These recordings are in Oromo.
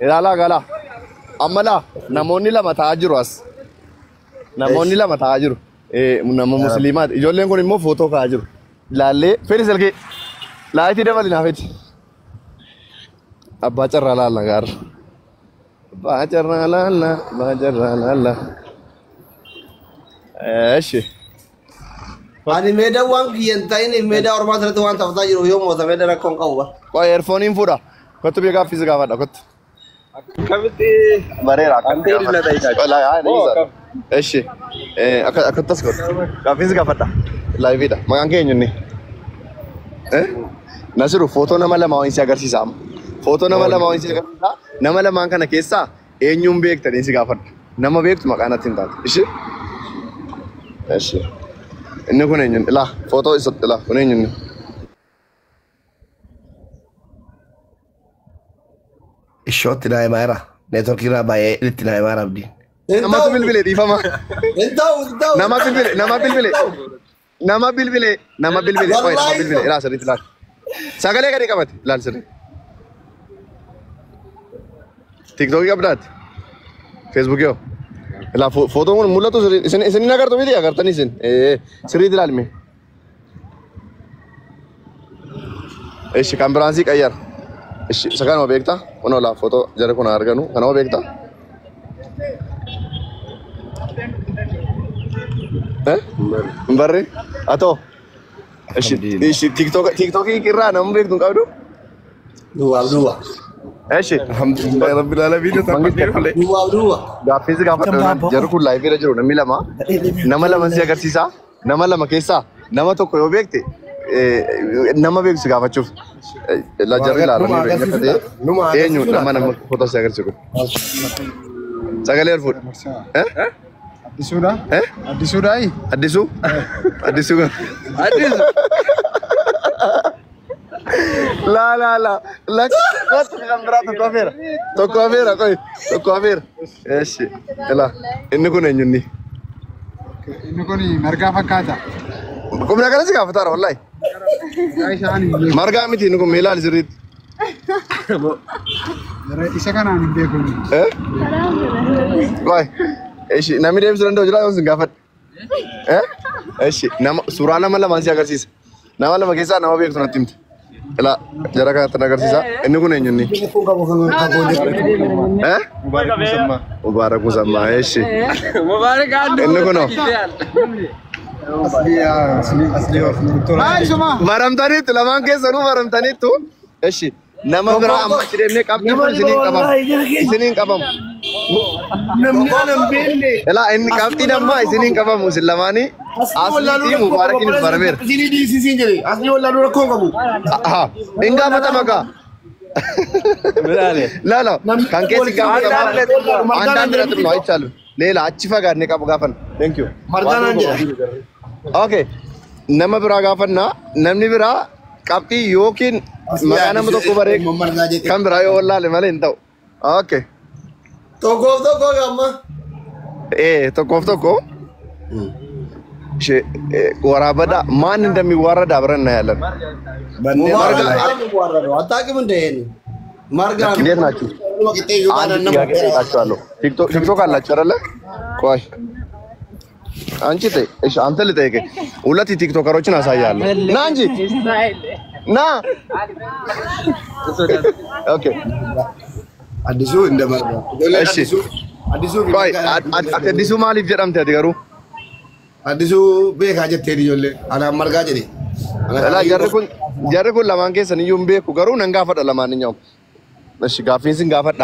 Ilaalaa galaa. Ammalaa namoonni lama taa'aa jiru as. Namoonni lama taa'aa jiru. Nama musliimaati. Ijoolleen kun immoo footoo ka'aa jiru. Ilaallee fedhi salgee. Laayitii dabali naafeeti. Abbaa carraa laalla gaara. Abbaa carraa laalla. Abbaa carraa laalla. Eeshi. Ani meedaa waan kiyyan ta'in meedaa ormaa irratti waan taphataa jiru yoo moota meedaa rakkoon qabu ba. Qoy earfooniin fuudha. Kottu beekaa fiizi gaafadha kottu. Akkamitti bareera akkamitti dilla ta'isaa. Eeshi. Akkattas godhu. Fiizi gaafadha. Laayiviidha. Maqaan keenya inni. Nasiru footoo nama lama waan si agarsiisa amma. Footoo nama lama waan si agarsiisa. Nama lamaan kana keessaa eenyuun beektanii si gaafadha. Nama beektu maqaan natti hin taatu. Ishi. Eeshi. Inni kun eenyuun ilaa footoo isa ilaa kun eenyuun. Ishootti naa himaa neetworkii irraa baay'ee itti naa himaa abdiin. Namatu bilbile dhiifama. Nama bilbile nama bilbile. Nama bilbile nama bilbile qoy nama bilbile ilaa sirriitti ilaali. Sagalee gadi qabate ilaali sirrii. TikTok qabdaati. Facebook yoo. Ilaa footoo kun mul'atu sirrii isin agartu miti agartanii isin sirriitti ilaalme. Eeshi kan biraansii qayyar. Eeshi isa kanuma beektaa? Kun oolaa footoo jara kun arganu kanuma beektaa? Mbarri atoo eeshi TikTokii irraa nama beektu hin qabdu? Duwwaa. Eeshi alhamdulillah rabbil alamin Duwwaa. Gaaffiisi gaafadha jarri kun laayiviirra jiru namni lama nama lama si agarsiisa nama lama keessaa nama tokko yoo beekte nama beektu si gaafachuuf la jarri ilaalanii beekate eenyu nama footoo si agarsiisu sagalee fuudha. Addisuudha. Addisuudha. Addisu. Addisu. Addisu. La. Kottu kan biraa tokko afeera. Tokko afeera qoy. Tokko afeera. Eeshi. Ela inni kun eenyu inni? Inni kun margaa fakkaata. Qubna kana si gaafataara wallahi. Margaa miti inni kun mee ilaali sirriitti. Isa kanaan hin beeku. Qoy. Eeshi namni deebisuu danda'u jira yoo sin gaafadhe. Eeshi nama suuraa nama lamaan si agarsiisa. Nama lama keessaa nama beektu natti himte. Ela jara kanatti na agarsiisa. Inni kun eenyu inni? Mubarak Musammaa. Eeshi. Mubarak Andu. Inni kunoo. Baramtaniitu lamaan keessanuu baramtaniitu. Eeshi. Nama biraa amma achi deemnee qabxii kun isiniin qabamu. Namni anan beekne. Ela inni qabxii nammaa isiniin qabamu isin lamaanii asii Mubarakiin barameera. Isinii dhiisisiin jedhe asii wallaaluu rakkoon qabu. Hin gaafatama kaa. Laala kan keessi gaafatama andaan biratti nu aichaalu. Leela achi fagaannee qabu gaafan. Thank you. Margaanaan jedha. Okay. Nama biraa gaafannaa namni biraa qabxii yookiin maqaa nama tokko baree kan biraa yoo wallaale malee hin ta'u. Okay. Tokkoof tokko gamma. Tokkoof tokko. Waraabadha maan እንደሚዋረድ አብረን እናያለን። አታውቅም እንደ ይሄን ማርጋን እንዴት ናችሁ? አንቺ ቲክቶክ አላችሁ አይደለ? ቆይ አንቺ ተይ እሺ አንተ ልጠይቅህ ሁለት ቲክቶከሮችን አሳያለሁ ና እንጂ ና ኦኬ አዲሱ እንደ ማርጋ እሺ አዲሱ ቆይ አዲሱ ማሊፍ ጀዳምት ያድገሩ አዲሱ ቤካ ጀቴ ዲጆሌ አላ ማርጋ ጀዲ አላ ጀርኩን ለማን ከሰን ይሁን ቤኩ ገሩ ነንጋፈደ ለማንኛውም እሺ ጋፊንስን ጋፈዳ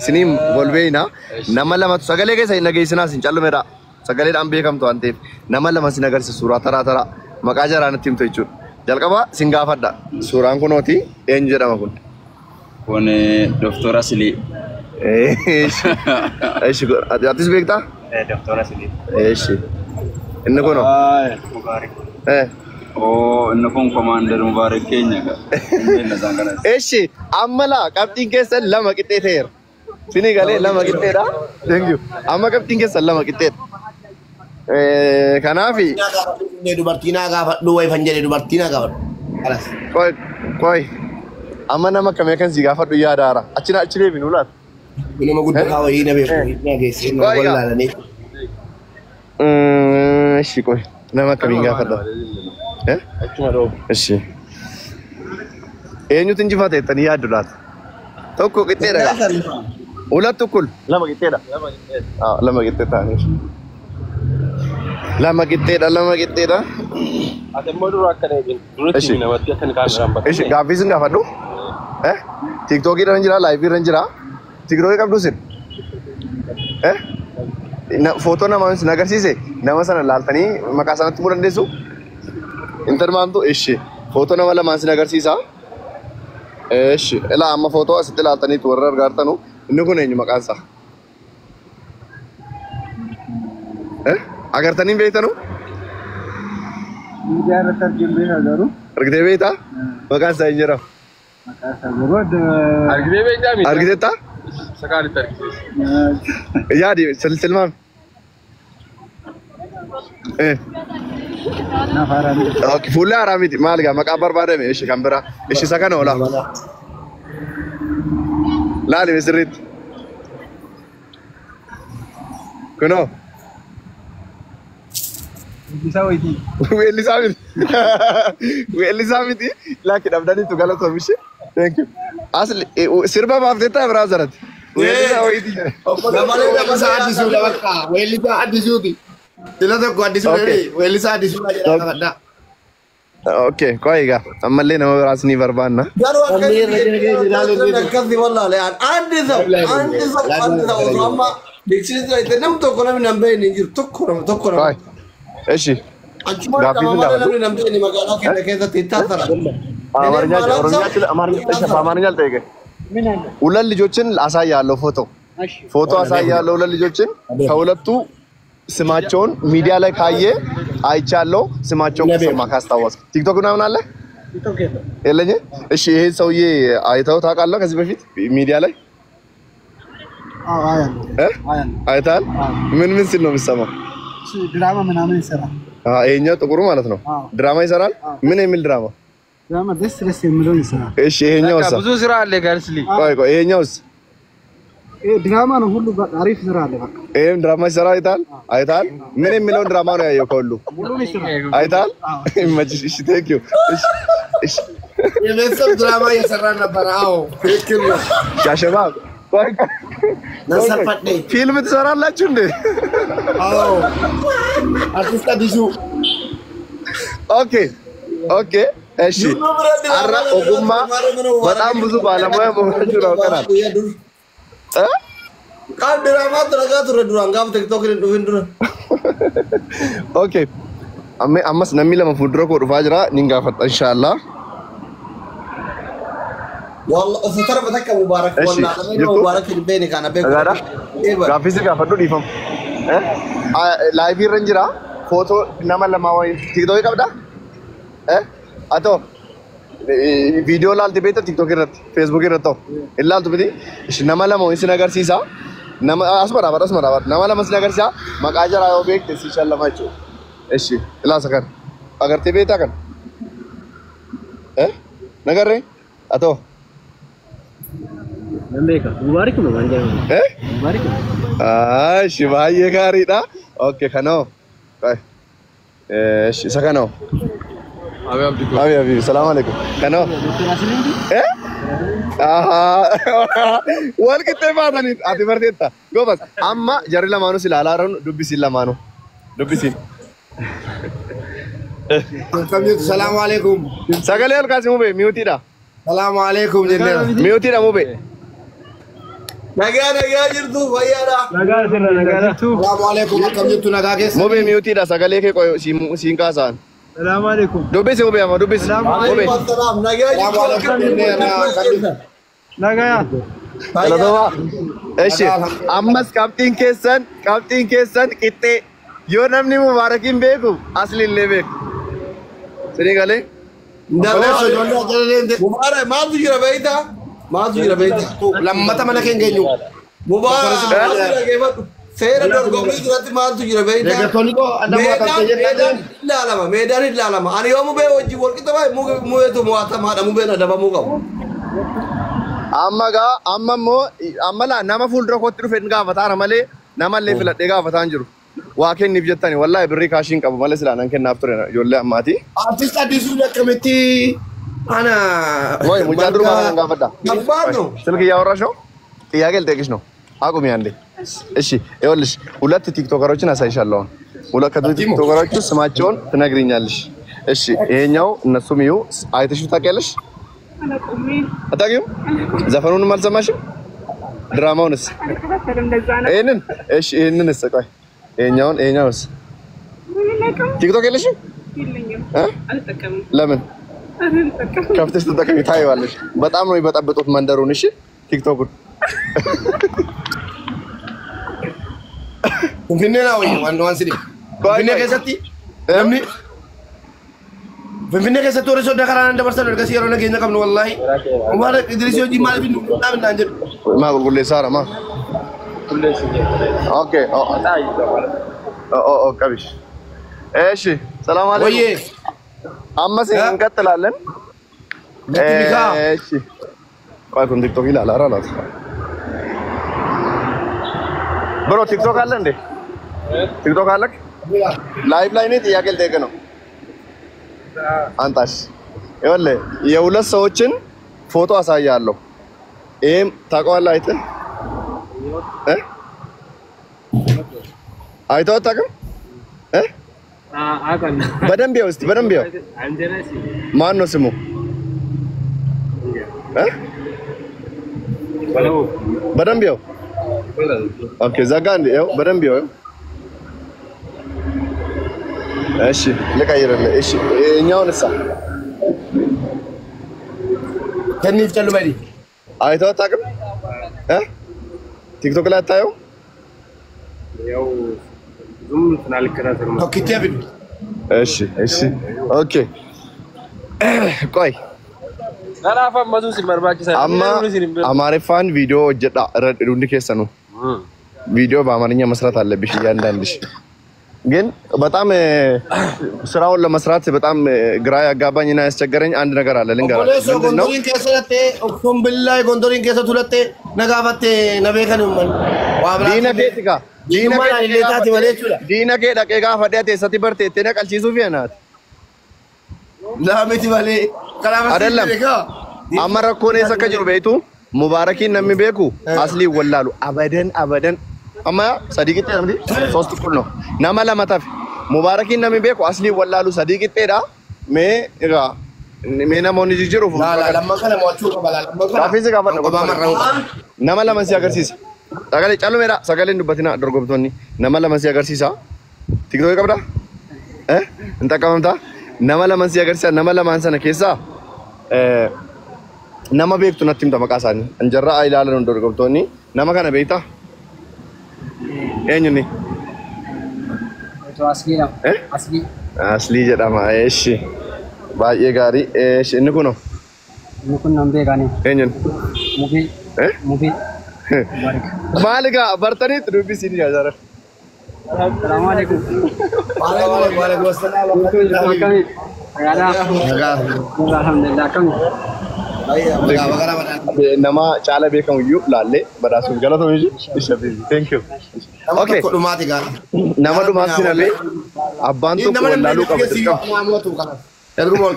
ስኒም ጎልቤና ነመለመቱ ሰገሌ ከሰ ነገይስና ሲንጨልሜዳ ሰገሌ ዳም ቤከምቶ አንቴ ነመለመ ሲነገርስ ሱራ ተራ ተራ መቃጀራ ነቲም ተይቹ ጀልቀባ ሲንጋፈዳ ሱራን ኩኖቲ ኤን ጀዳማ ኩን con doctora Sili. እሺ አዲስ ቤክታ Doctora Sili. እሺ እነኮ ነው Mubarak. Inni kun commander Mubarak keenya ga. Inni zangana. እሺ አመላ ቀብጢን ከሰን ለማ ቅጤቴር ሲኒ ገሌ ለማ ቅጤዳ thank you አማ ቀብጢን ከሰን ለማ ቅጤት ከናፊ ዱበርቲና ጋፋ ዱወይ ፈንጀሌ ዱበርቲና ጋፋ አላስ ቆይ amma nama kamee kan si gaafadhu yaadaara achi deebinu laata. Ini mah guddaa kawai ini beeku geesse inni wallaalanii. Ishi qoy nama kamiin gaafadha. Achuma dhoobu. Ishi. Eenyutu injifate jettanii yaaddu laata? Tokko qixxeedha. Hulattu kul lama qixxeedha. Lama qixxee ta'aniif. Lama qixxeedha. Ati immoo dura akkana eegin. Duratti namatti akkana kaameraan bakka. Ishi gaaffii sin gaafadhu. TikTokii irra jira, live irra jira. TikTokii qabdu sin. Footoo namaa sin agarsiise nama sana laaltanii maqaa sanatti muu dandeessu? Intarmaamtu ishi footoo nama lamaan sin agarsiisa. Ishi ilaa amma footoo asitti laaltaniitu warra argaartanu inni kun eenyu maqaan isaa? Agartanii beektanu? Argitee beektaa? Maqaan isaa hin jedhamu. Argitee beektaa miti? Argiteettaa? Sakaalitti argitees. Yaadi silmaami. Fuullee haaraa miti maal gaa maqaa barbaadame ishi kan biraa ishi isa kana oola. Laali misirriitti. Kunoo. Weellisaa miti laakki dhabdaniitu galatoomishi. Thank you. Asli sirba baafteettaa biraa zarati. Weellisaa wayitii. Weellisaa addisuudha bakka. Weellisaa addisuuti. Sila tokko addisuudha. Weellisaa addisuudha jedhama. Okay, koi egaa ammallee nama biraas ni barbaanna. Garuu akkasii wallaalee addisa osoo amma beeksisa itti nam tokko namni nan beekne hin jiru tokko nama. Eshi. Gaaffii sun namni nan beekne magaalaa keenya keessatti itti haasara. አማርኛ አልጠየቀ ሁለት ልጆችን አሳያለሁ ፎቶ አሳያለሁ ሁለት ልጆችን ከሁለቱ ስማቸውን ሚዲያ ላይ ካየ አይቻለሁ ስማቸውን ከሰማ ካስታወስክ ቲክቶክ ምናምን አለ የለኝ እሺ ይሄ ሰውዬ አይተው ታውቃለህ ከዚህ በፊት ሚዲያ ላይ አይታል ምን ሲል ነው የሚሰማው ድራማ ምናምን ይሰራል ይሄኛው ጥቁሩ ማለት ነው ድራማ ይሰራል ምን የሚል ድራማ ድራማ ደስ የሚለው ይሰራል እሺ ይሄኛውስ ብዙ ስራ አለ ጋርስሊ ቆይ ይሄኛውስ ድራማ ነው ሁሉ አሪፍ ስራ አለ በቃ ይሄም ድራማ ይሰራ አይታል ምን የሚለውን ድራማ ነው ያየው ከሁሉ አይታል ይመችሽ እሺ ቴንክ ዩ እሺ የቤተሰብ ድራማ እየሰራ ነበር አዎ ትክክል ነው ሻሸባብ ነሰርፈት ፊልም ትሰራላችሁ እንዴ አዎ አርቲስት አዲሱ ኦኬ እሺ አራ ኦጉማ በጣም ብዙ ባለሙያ መሆናችሁ ነው ቀናል ቃል ድራማ ተረጋቱ ረዱራን ጋብ ቲክቶክ እንደሆነ ድራ ኦኬ አመስ ነሚ ለመፉድሮ ኮ ዱፋ ጅራ ኒንጋፈጣ ኢንሻአላህ والله ستر بتك مبارك والله مبارك بيني كان بينك ጋፊስ ጋፈዱ ዲፈም ላይቭ ረንጅራ ፎቶ ነማ ለማወይ ቲክቶክ ይቀብዳ አቶ ቪዲዮ ላልቲ ቤተ ቲክቶክ ይረት ፌስቡክ ይረቶ ኢላልቱ ቢዲ እሺ ነማ ለማወይ ሲነገር ሲሳ ነማ አስመራ ነማ ለማስ ነገር ሲሳ መቃጀራ ኦቤክት ሲሸለማቸው እሺ ኢላሰከር አገርቴ ቤታ ከን ነገር አቶ Nambeka, mubarak mo man diyan. Mubarak. Shivaye garida. Okay, kano. Isa kano. Abi, salam alaikum. Kano. Wal kitte baatani ati bardetta. Go bas. Amma jarri lamanu silalaron dubbisin lamanu. Dubbisin. Assalamu alaikum. Sagale alkasimu be miutida. Assalamu alaikum jinna. Miutida mo be. Naga jirtu fayyada. Naga jirtu. Assalamu alaikum akkam jirtu naga keessa. Mo be miutida sagale ke koyo siin kaasan. Assalamu alaikum. Dubbisi mo be amma dubbisi. Mo be. Assalam naga jirtu. Naga ya. Ladova. Eshi. Ammas kaptiin keessan qitte. Yo namni mubarakin beeku asli illee beeku. Sini galee. Mubarak maaltu jira beeyta? Maaltu jira beeyta? Lammata mana keenya eenyu? Mubarak seera dorgommii duratti maaltu jira beeyta? Meedaan ilaalama. Ani yoo mubee wajjin wal qixa baay'ee mubeetu mo'atamaadha mubeen adabamuu qabu. amma mo amala nama fuldura kotti dhufe gaafataara malee nama illee filadhee gaafataan jiru. Waa kenniif jettani wallahi birrii kaashiin qabu malee silaanan kennaaf ture ijoollee ammaati. Artist Addisuu akkamitti ana Woy mucaa duruma kana gaafadha. Abbaano. Silki ያወራሽ ነው? ጥያቄ ልጠይቅሽ ነው። አቁሚ አንዴ። እሺ ይኸውልሽ ሁለት ቲክቶከሮችን አሳይሻለሁ። ሁለት ቲክቶከሮች ስማቸውን ትነግሪኛለሽ። እሺ ይሄኛው እነሱም ይዩ አይተሽው ታውቂያለሽ? አታውቂውም? ዘፈኑንም አልሰማሽም? ድራማውንስ? ይሄንን እሺ ይሄንንስ ቆይ ይሄኛውስ ቲክቶክ የለሽም? አልጠቀምም። ለምን? ከፍተሽ ተጠቀሚ ታይዋለሽ። በጣም ነው የሚበጠብጡት መንደሩን። እሺ ቲክቶኩን Finfinnee ወይ ዋን ሲዲ Finfinnee keessatti namni Finfinnee keessatti warri sooddaa karaa nan dabarsan ergasii yeroo nageenya qabnu wallaahi Umar Idris hojii maaliif hin dhaabinaan jedhu maa qulqulleessaara maa okay qabish እሺ ሰላም አለይኩም ወይዬ አማስ እንቀጥላለን እሺ ቆይ ኮን ቲክቶክ ይላል አራላት ብሮ ቲክቶክ አለ እንዴ ቲክቶክ አለክ ላይቭ ላይ ነው ጥያቄ ልጠይቅ ነው አንታሽ ይኸውልህ የሁለት ሰዎችን ፎቶ አሳያለሁ ይሄም ታውቀዋለህ አይተህ አይተኸው አታውቅም አውቃለሁ በደንብ ይኸው እስኪ በደንብ ይኸው ማን ነው ስሙ በደንብ ይኸው ኦኬ ዘጋ እንዴ ይኸው በደንብ ይኸው እሺ ልቀይርልህ እሺ እኛውንሳ ከኒፍ ጨሉ በዲ አይተኸው አታውቅም ቲክቶክ ላይ አታየው ያው ዙም ትናልከራተር ነው ቶኪቴ ቢዱ እሺ እሺ ኦኬ ቆይ Nanaaf ammatu si barbaachisa. amma amaariffaan ቪዲዮ ጀዳ ረዱንዲ ከሰኑ ቪዲዮ በአማርኛ መስራት አለብሽ እያንዳንድሽ ግን በጣም ስራውን ለመስራት በጣም ግራ ያጋባኝና ያስቸገረኝ አንድ ነገር አለ ልንገራችሁ ጎንዶሪን ከሰለቴ ኦክቶን ብላይ ጎንዶሪን ከሰቱለቴ ነጋፈቴ ነቤከን ማን ዋብራ ዲነኬቲካ ዲነኬ ደቂቃ ፈዲያቴ ሰቲ በርቴ ተነቀልቺሱ ፊናት ላሜቲ ባሌ አይደለም አመረኮኔ ሰከጅሩ ቤቱ ሙባረኪን ነው የሚቤኩ አስሊ ወላሉ አበደን አማ ሰዲቂቴ ነው እንዴ ሶስት ቁል ነው ናማላ ማታፍ ሙባረኪን ነው የሚቤኩ አስሊ ወላሉ ሰዲቂቴ ዳ ሜና ሞኒ ጅጅሩ ለማከለ ሞቹ ከባላ ካፊዝ ጋፈን ናማላ መንሲ አገርሲስ ሰገሌ ጫሉ ሜራ ሰገሌ እንዱበቲና ደርጎብቶኒ ናማላ መንሲ አገርሲሳ ቲክቶክ ቀብዳ እንተቀመምታ nama man si agarsiisa nama lamaan sana keessa nama beektu natti himta maqaa isaanii anjarraa ilaalan hundi dorgomtoonni nama kana beektaa eenyuuni aslii jedhama eeshi baay'ee gaarii eeshi inni kunoo Ini kun nambe gani. eenyuun Mufi. maaligaa bartaniitti dubbisiin jaajaran Assalamualaikum. Waalaikumsalam. Kami. Ada. Alhamdulillah kami. nama caala beekamu iyyuu laallee badhaasuuf galatoomii ishafi thank you okay nama dhumaatti nalee abbaan tokko wallaaluu qaba dirqama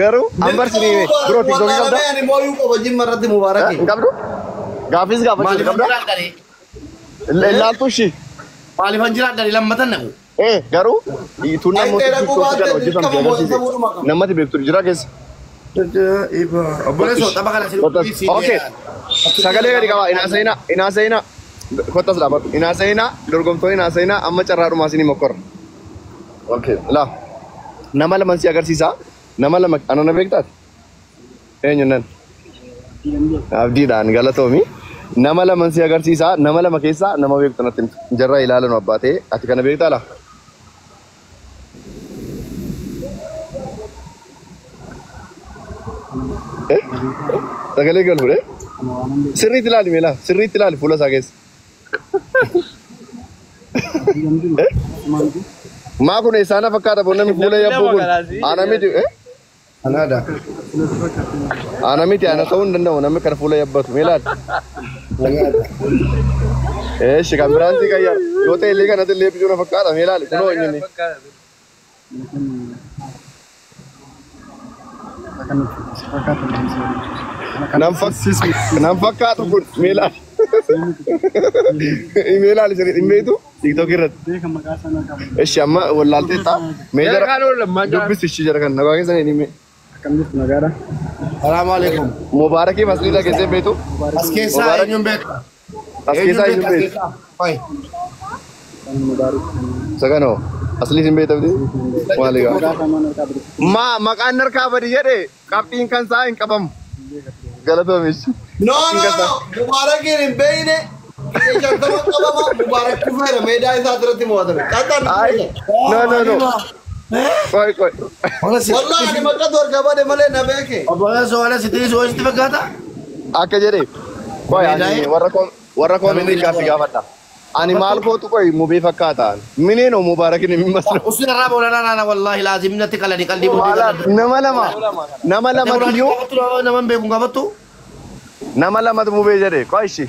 garuu ambarsinii biroo tiktookii qabda qabdu gaafis gaafachuu qabda ilaaltu ishii maaliif jiraadhani lammatan naqu garuu tuun namoota tiktookii kana hojjetamtu agarsiise namatti beektu jira keessa okay sagalee gadi qaba inaasayina kottas dhaabatu inaasayina dorgomtoonni inaasayina amma carraadhumaa isinii mokkora okay la nama lama si agarsiisa nama lama anana beektaati eenyu nan abdiidhaan galatoomi nama lama si agarsiisa nama lama keessaa nama beektu natti jarraa ilaalanu abbaatee ati kana beektaa laa sagalee galuudha sirriitti ilaali meela sirriitti ilaali fuula isaa keessa maa kun eessaana fakkaata boonnami fuula yabbuu kun ana miti Anada. Ana miti ana ta'uu danda'u namni kana fuula yabbatu meelaal. Shikan biraanti qayyaa yoo ta'e illee kanatti illee bijuu na fakkaata meelaal kunoo inni. Nam fakkaatu kun meelaal. Meelaal isa dhimmeetu TikTok irratti. Eshi amma wallaaltee ta'a. Mee dubbisi ishii jara kan nagaa keessan hin hime. Assalamu alaikum. Mubarakii masliida keessee beetu. As keessaa eenyuun beeka? As keessaa eenyuun beetu. Saganoo asli sin beektamti. Maaligaa. Maqaan narkaa badi jedhe qabxiin kan isaa hin qabamu. Galatoomis. No. Mubarakiin hin beeyne. Ijaarsama qabama Mubarak kufeera meedaa isaa irratti mo'atame. No. Koi. Wallahi ani maqaa dorga bade malee na beeke. Obbola soala sitii soositti fakkaata. Akka jedhe. Koi ani warra koomenti gaafadha. Ani maal kootu koi mubee fakkaata. Mineen oo Mubarakiin hin maslu. Usni irraa boolana wallahi laazim natti qalanii qalbii mudee. Nama lama tiyyuu. Nama beeku qabattu. Nama lamatu mubee jedhe. Koi ishi.